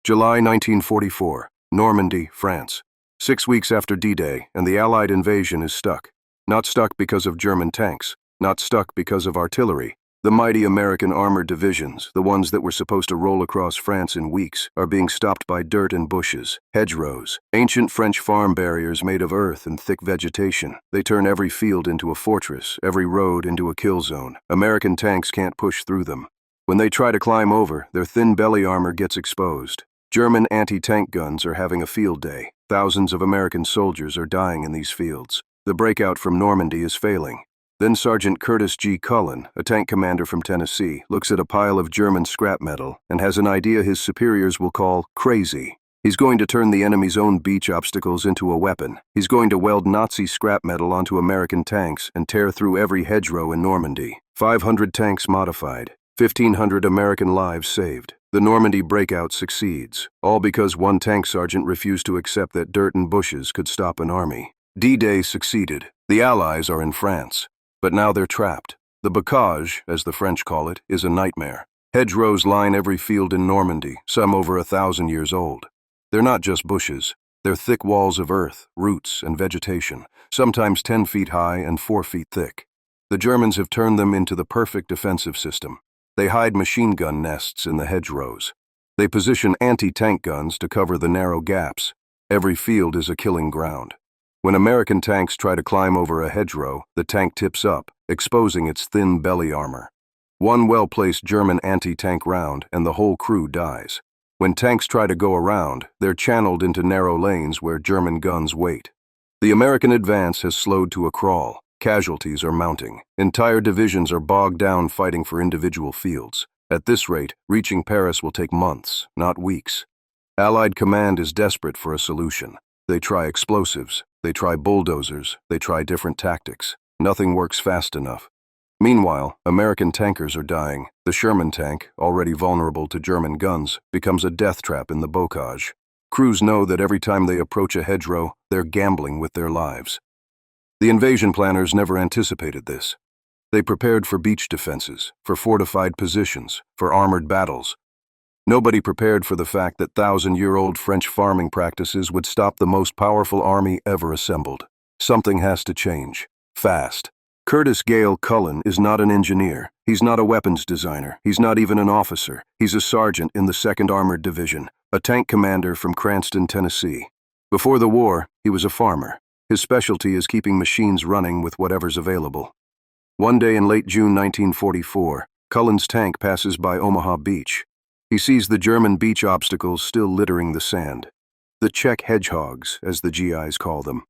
July 1944, Normandy, France. 6 weeks after D-Day, and the Allied invasion is stuck. Not stuck because of German tanks, not stuck because of artillery. The mighty American armored divisions, the ones that were supposed to roll across France in weeks, are being stopped by dirt and bushes, hedgerows, ancient French farm barriers made of earth and thick vegetation. They turn every field into a fortress, every road into a kill zone. American tanks can't push through them. When they try to climb over, their thin belly armor gets exposed. German anti-tank guns are having a field day. Thousands of American soldiers are dying in these fields. The breakout from Normandy is failing. Then Sergeant Curtis G. Cullin, a tank commander from Tennessee, looks at a pile of German scrap metal and has an idea his superiors will call crazy. He's going to turn the enemy's own beach obstacles into a weapon. He's going to weld Nazi scrap metal onto American tanks and tear through every hedgerow in Normandy. 500 tanks modified. 1,500 American lives saved. The Normandy breakout succeeds, all because one tank sergeant refused to accept that dirt and bushes could stop an army. D-Day succeeded. The Allies are in France. But now they're trapped. The bocage, as the French call it, is a nightmare. Hedgerows line every field in Normandy, some over 1,000 years old. They're not just bushes. They're thick walls of earth, roots, and vegetation, sometimes 10 feet high and 4 feet thick. The Germans have turned them into the perfect defensive system. They hide machine gun nests in the hedgerows. They position anti-tank guns to cover the narrow gaps. Every field is a killing ground. When American tanks try to climb over a hedgerow, the tank tips up, exposing its thin belly armor. One well-placed German anti-tank round, and the whole crew dies. When tanks try to go around, they're channeled into narrow lanes where German guns wait. The American advance has slowed to a crawl. Casualties are mounting. Entire divisions are bogged down fighting for individual fields. At this rate, reaching Paris will take months, not weeks. Allied command is desperate for a solution. They try explosives, they try bulldozers, they try different tactics. Nothing works fast enough. Meanwhile, American tankers are dying. The Sherman tank, already vulnerable to German guns, becomes a death trap in the bocage. Crews know that every time they approach a hedgerow, they're gambling with their lives. The invasion planners never anticipated this. They prepared for beach defenses, for fortified positions, for armored battles. Nobody prepared for the fact that 1,000-year-old French farming practices would stop the most powerful army ever assembled. Something has to change. Fast. Curtis Gale Cullin is not an engineer. He's not a weapons designer. He's not even an officer. He's a sergeant in the 2nd Armored Division, a tank commander from Cranston, Tennessee. Before the war, he was a farmer. His specialty is keeping machines running with whatever's available. One day in late June 1944, Cullin's tank passes by Omaha Beach. He sees the German beach obstacles still littering the sand. The Czech hedgehogs, as the GIs call them.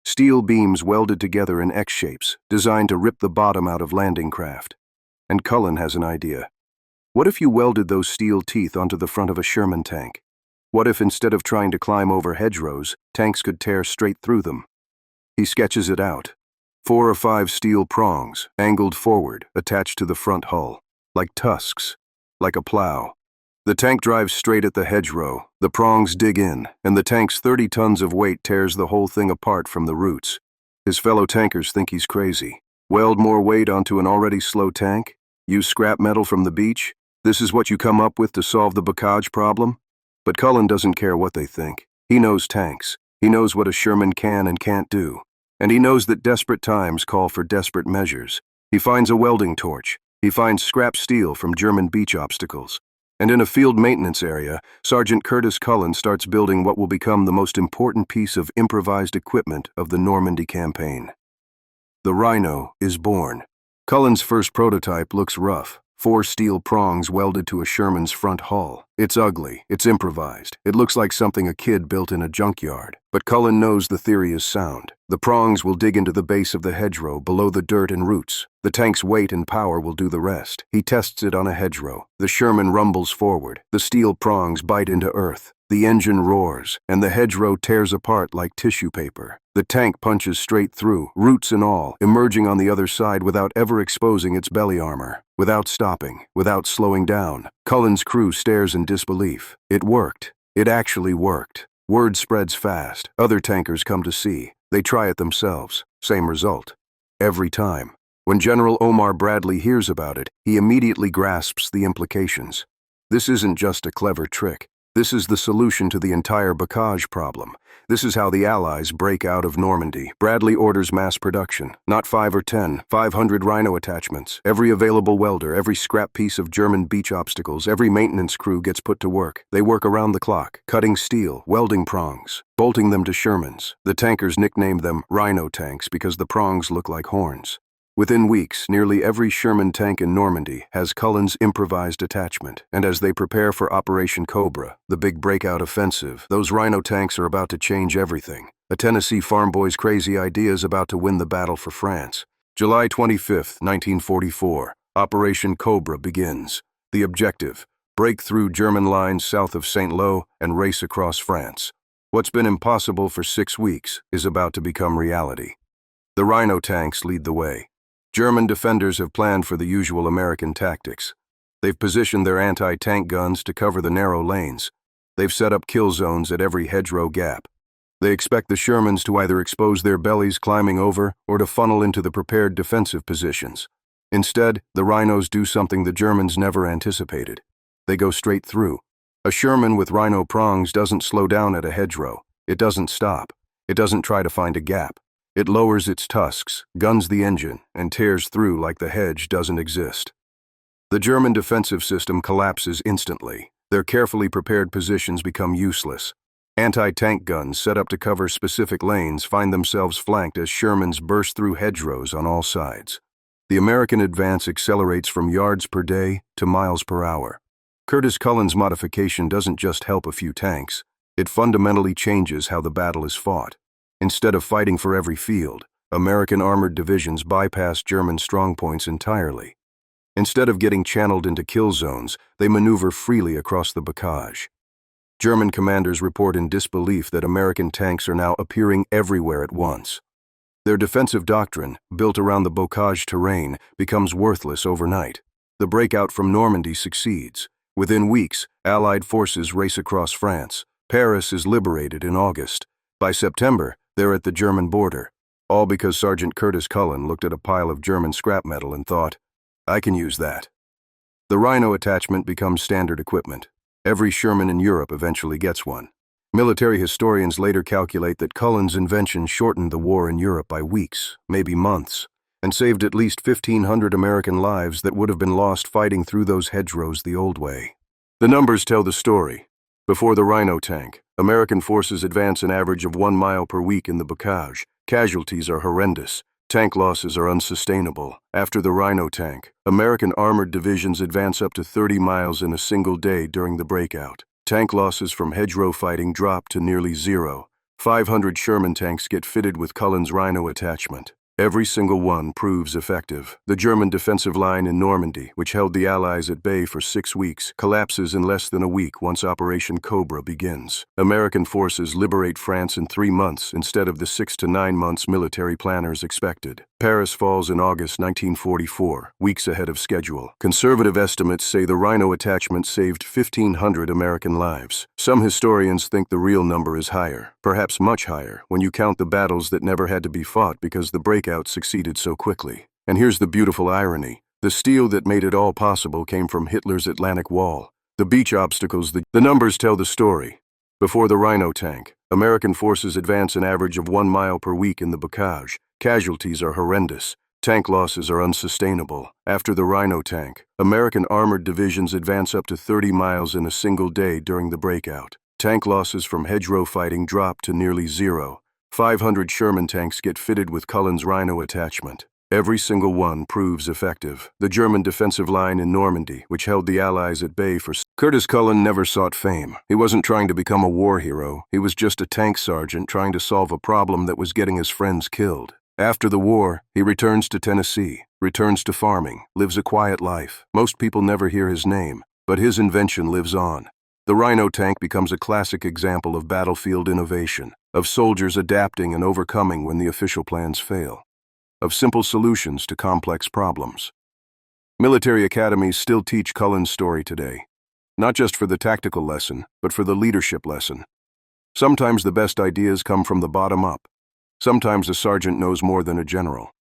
Steel beams welded together in X-shapes, designed to rip the bottom out of landing craft. And Cullin has an idea. What if you welded those steel teeth onto the front of a Sherman tank? What if instead of trying to climb over hedgerows, tanks could tear straight through them? He sketches it out. 4 or 5 steel prongs, angled forward, attached to the front hull, like tusks, like a plow. The tank drives straight at the hedgerow, the prongs dig in, and the tank's 30 tons of weight tears the whole thing apart from the roots. His fellow tankers think he's crazy. Weld more weight onto an already slow tank? Use scrap metal from the beach? This is what you come up with to solve the bocage problem? But Cullin doesn't care what they think. He knows tanks. He knows what a Sherman can and can't do. And he knows that desperate times call for desperate measures. He finds a welding torch. He finds scrap steel from German beach obstacles. And in a field maintenance area, Sergeant Curtis Cullin starts building what will become the most important piece of improvised equipment of the Normandy campaign. The Rhino is born. Cullin's first prototype looks rough. 4 steel prongs welded to a Sherman's front hull. It's ugly, it's improvised. It looks like something a kid built in a junkyard. But Cullin knows the theory is sound. The prongs will dig into the base of the hedgerow below the dirt and roots. The tank's weight and power will do the rest. He tests it on a hedgerow. The Sherman rumbles forward. The steel prongs bite into earth. The engine roars, and the hedgerow tears apart like tissue paper. The tank punches straight through, roots and all, emerging on the other side without ever exposing its belly armor, without stopping, without slowing down. Cullin's crew stares in disbelief. It worked. It actually worked. Word spreads fast. Other tankers come to see. They try it themselves. Same result. Every time. When General Omar Bradley hears about it, he immediately grasps the implications. This isn't just a clever trick. This is the solution to the entire bocage problem. This is how the Allies break out of Normandy. Bradley orders mass production. Not 5 or 10, 500 Rhino attachments. Every available welder, every scrap piece of German beach obstacles, every maintenance crew gets put to work. They work around the clock, cutting steel, welding prongs, bolting them to Shermans. The tankers nicknamed them Rhino tanks because the prongs look like horns. Within weeks, nearly every Sherman tank in Normandy has Cullin's improvised attachment, and as they prepare for Operation Cobra, the big breakout offensive, those Rhino tanks are about to change everything. A Tennessee farm boy's crazy idea is about to win the battle for France. July 25, 1944, Operation Cobra begins. The objective: break through German lines south of St. Lo and race across France. What's been impossible for 6 weeks is about to become reality. The Rhino tanks lead the way. German defenders have planned for the usual American tactics. They've positioned their anti-tank guns to cover the narrow lanes. They've set up kill zones at every hedgerow gap. They expect the Shermans to either expose their bellies climbing over or to funnel into the prepared defensive positions. Instead, the Rhinos do something the Germans never anticipated. They go straight through. A Sherman with Rhino prongs doesn't slow down at a hedgerow. It doesn't stop. It doesn't try to find a gap. It lowers its tusks, guns the engine, and tears through like the hedge doesn't exist. The German defensive system collapses instantly. Their carefully prepared positions become useless. Anti-tank guns set up to cover specific lanes find themselves flanked as Shermans burst through hedgerows on all sides. The American advance accelerates from yards per day to miles per hour. Curtis Cullin's modification doesn't just help a few tanks. It fundamentally changes how the battle is fought. Instead of fighting for every field, American armored divisions bypass German strongpoints entirely. Instead of getting channeled into kill zones, they maneuver freely across the bocage. German commanders report in disbelief that American tanks are now appearing everywhere at once. Their defensive doctrine, built around the bocage terrain, becomes worthless overnight. The breakout from Normandy succeeds. Within weeks, Allied forces race across France. Paris is liberated in August. By September, they're at the German border, all because Sergeant Curtis Cullin looked at a pile of German scrap metal and thought, "I can use that." The Rhino attachment becomes standard equipment. Every Sherman in Europe eventually gets one. Military historians later calculate that Cullin's invention shortened the war in Europe by weeks, maybe months, and saved at least 1,500 American lives that would have been lost fighting through those hedgerows the old way. The numbers tell the story. Before the Rhino tank, American forces advance an average of 1 mile per week in the bocage. Casualties are horrendous. Tank losses are unsustainable. After the Rhino tank, American armored divisions advance up to 30 miles in a single day during the breakout. Tank losses from hedgerow fighting drop to nearly zero. 500 Sherman tanks get fitted with Cullin's Rhino attachment. Every single one proves effective. The German defensive line in Normandy, which held the Allies at bay for 6 weeks, collapses in less than a week once Operation Cobra begins. American forces liberate France in 3 months instead of the 6 to 9 months military planners expected. Paris falls in August 1944, weeks ahead of schedule. Conservative estimates say the Rhino attachment saved 1,500 American lives. Some historians think the real number is higher, perhaps much higher, when you count the battles that never had to be fought because the breakout succeeded so quickly. And here's the beautiful irony. The steel that made it all possible came from Hitler's Atlantic Wall. The beach obstacles, the numbers tell the story. Before the Rhino tank, American forces advance an average of 1 mile per week in the bocage. Casualties are horrendous. Tank losses are unsustainable. After the Rhino tank, American armored divisions advance up to 30 miles in a single day during the breakout. Tank losses from hedgerow fighting drop to nearly zero. 500 Sherman tanks get fitted with Cullin's Rhino attachment. Every single one proves effective. The German defensive line in Normandy, which held the Allies at bay for Curtis Cullin never sought fame. He wasn't trying to become a war hero. He was just a tank sergeant trying to solve a problem that was getting his friends killed. After the war, he returns to Tennessee, returns to farming, lives a quiet life. Most people never hear his name, but his invention lives on. The Rhino tank becomes a classic example of battlefield innovation, of soldiers adapting and overcoming when the official plans fail, of simple solutions to complex problems. Military academies still teach Cullin's story today, not just for the tactical lesson, but for the leadership lesson. Sometimes the best ideas come from the bottom up. Sometimes a sergeant knows more than a general.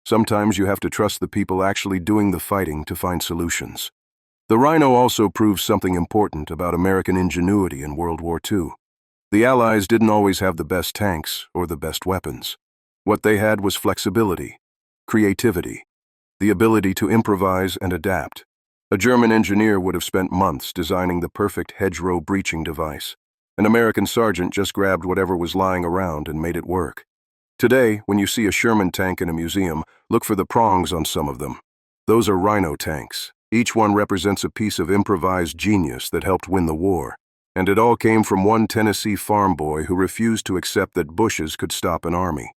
Sometimes you have to trust the people actually doing the fighting to find solutions. The Rhino also proves something important about American ingenuity in World War II. The Allies didn't always have the best tanks or the best weapons. What they had was flexibility, creativity, the ability to improvise and adapt. A German engineer would have spent months designing the perfect hedgerow breaching device. An American sergeant just grabbed whatever was lying around and made it work. Today, when you see a Sherman tank in a museum, look for the prongs on some of them. Those are Rhino tanks. Each one represents a piece of improvised genius that helped win the war. And it all came from one Tennessee farm boy who refused to accept that bushes could stop an army.